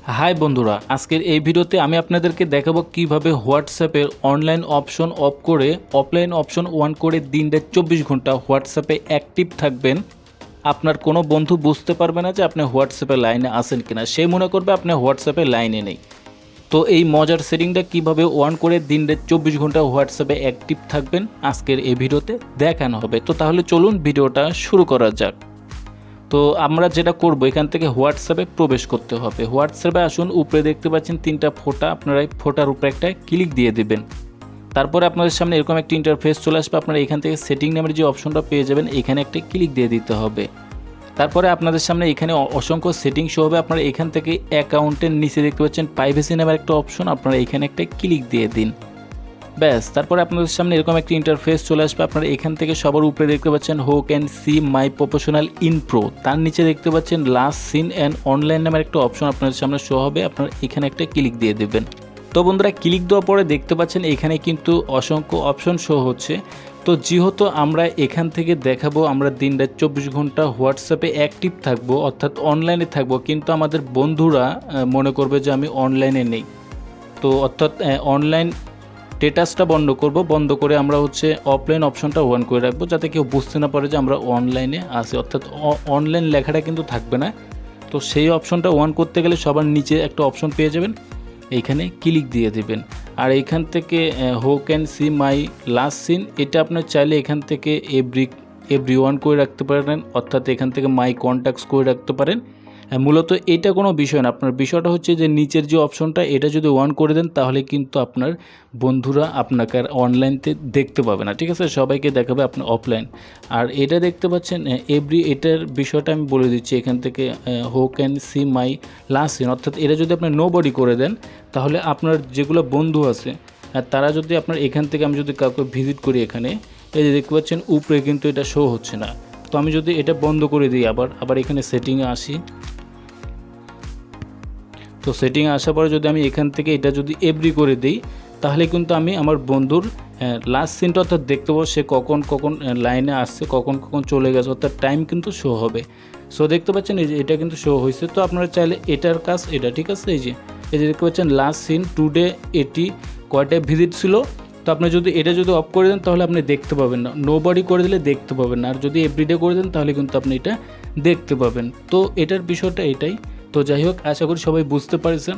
High বন্ধুরা, আজকের এই ভিডিওতে আমি আপনাদেরকে দেখাবো কিভাবে হোয়াটসঅ্যাপের অনলাইন অপশন অফ করে অফলাইন অপশন অন করে দিনটা 24 ঘন্টা হোয়াটসঅ্যাপে অ্যাক্টিভ থাকবেন। আপনার কোনো বন্ধু বুঝতে পারবে না যে আপনি হোয়াটসঅ্যাপে লাইনে আছেন কিনা, সে মনে করবে আপনি হোয়াটসঅ্যাপে লাইনে নেই। তো এই মজার সেটিংটা কিভাবে অন করে দিনটা 24 ঘন্টা হোয়াটসঅ্যাপে অ্যাক্টিভ থাকবেন আজকের এই ভিডিওতে দেখানো হবে। তো তাহলে চলুন ভিডিওটা শুরু করা যাক। তো আমরা যেটা করব, এখান থেকে হোয়াটসঅ্যাপে প্রবেশ করতে হবে। হোয়াটসঅ্যাপে আসুন, উপরে দেখতে পাচ্ছেন তিনটা ফোঁটা, আপনারা এই ফোঁটার উপরে একটা ক্লিক দিয়ে দেবেন। তারপরে আপনাদের সামনে এরকম একটা ইন্টারফেস চলে আসবে। আপনারা এখান থেকে সেটিং নামের যে অপশনটা পেয়ে যাবেন, এখানে একটা ক্লিক দিয়ে দিতে হবে। তারপরে আপনাদের সামনে এখানে অসংখ্য সেটিং শো হবে। আপনারা এখান থেকে অ্যাকাউন্টের নিচে দেখতে পাচ্ছেন প্রাইভেসি নামের একটা অপশন, আপনারা এখানে একটা ক্লিক দিয়ে দিন। ব্যাস, তারপরে আপনাদের সামনে এরকম একটা ইন্টারফেস চলে আসবে। আপনারা এখান থেকে সবার উপরে দেখতে পাচ্ছেন হো can see my professional in pro, তার নিচে দেখতে পাচ্ছেন লাস্ট সিন অ্যান্ড অনলাইন নামের একটা অপশন আপনাদের সামনে শো হবে। আপনারা এখানে একটা ক্লিক দিয়ে দেবেন। তো বন্ধুরা, ক্লিক দেওয়ার পরে দেখতে পাচ্ছেন এখানে কিন্তু অসংখ্য অপশন শো হচ্ছে। তো যেহেতু আমরা এখান থেকে দেখাবো আমরা দিনটা 24 ঘন্টা হোয়াটসঅ্যাপে অ্যাক্টিভ থাকবো, অর্থাৎ অনলাইনে থাকবো, কিন্তু আমাদের বন্ধুরা মনে করবে যে আমি অনলাইনে নেই। তো অর্থাৎ অনলাইন স্ট্যাটাসটা বন্ধ করব, বন্ধ করে আমরা অফলাইন অপশনটা অন করে রাখবো, যাতে কেউ বুঝতে না পারে যে আমরা অনলাইনে আছি, অর্থাৎ অনলাইন লেখাটা কিন্তু থাকবে না। তো সেই অপশনটা অন করতে গেলে সবার নিচে একটা অপশন পেয়ে যাবেন, এইখানে ক্লিক দিয়ে দেবেন। আর এইখান থেকে who can see my last seen, এটা আপনার চাইলে এখান থেকে এভরি ওয়ান করে রাখতে পারেন, অর্থাৎ এখান থেকে মাই কন্ট্যাক্টস করে রাখতে পারেন। মূলত এটা কোনো বিষয় না, আপনার বিষয়টা হচ্ছে যে নিচের যে অপশনটা এটা যদি অন করে দেন তাহলে কিন্তু আপনার বন্ধুরা আপনাকে আর অনলাইনতে দেখতে পাবে না, ঠিক আছে? সবাইকে দেখাবে আপনার অফলাইন। আর এটা দেখতে পাচ্ছেন এটার বিষয়টা আমি বলে দিচ্ছি এখান থেকে who can see my last seen, অর্থাৎ এটা যদি আপনি নো বডি করে দেন তাহলে আপনার যেগুলো বন্ধু আছে তারা যদি আপনার এখান থেকে, আমি যদি কাউকে ভিজিট করি, এখানে এই যে দেখতে পাচ্ছেন উপরে কিন্তু এটা শো হচ্ছে না। তো আমি যদি এটা বন্ধ করে দিই, আবার এখানে সেটিংয়ে আসি, তো সেটিংয়ে আসার পরে যদি আমি এখান থেকে এটা যদি এভরি করে দিই তাহলে কিন্তু আমি আমার বন্ধুর লাস্ট সিনটা অর্থাৎ দেখতে পাবো, সে কখন কখন লাইনে আসছে, কখন কখন চলে গেছে, অর্থাৎ টাইম কিন্তু শো হবে। সো দেখতে পাচ্ছেন এই যে এটা কিন্তু শো হয়েছে। তো আপনারা চাইলে এটার কাজ এটা, ঠিক আছে? এই যে দেখতে পাচ্ছেন লাস্ট সিন টুডে, এটি কয়টায় ভিজিট ছিল। তো আপনি যদি এটা অফ করে দেন তাহলে আপনি দেখতে পাবেন না, নো বডি করে দিলে দেখতে পাবেন না। আর যদি এভরিডে করে দেন তাহলে কিন্তু আপনি এটা দেখতে পাবেন। তো এটার বিষয়টা এটাই। তো যাই হোক, আশা করি সবাই বুঝতে পারছেন।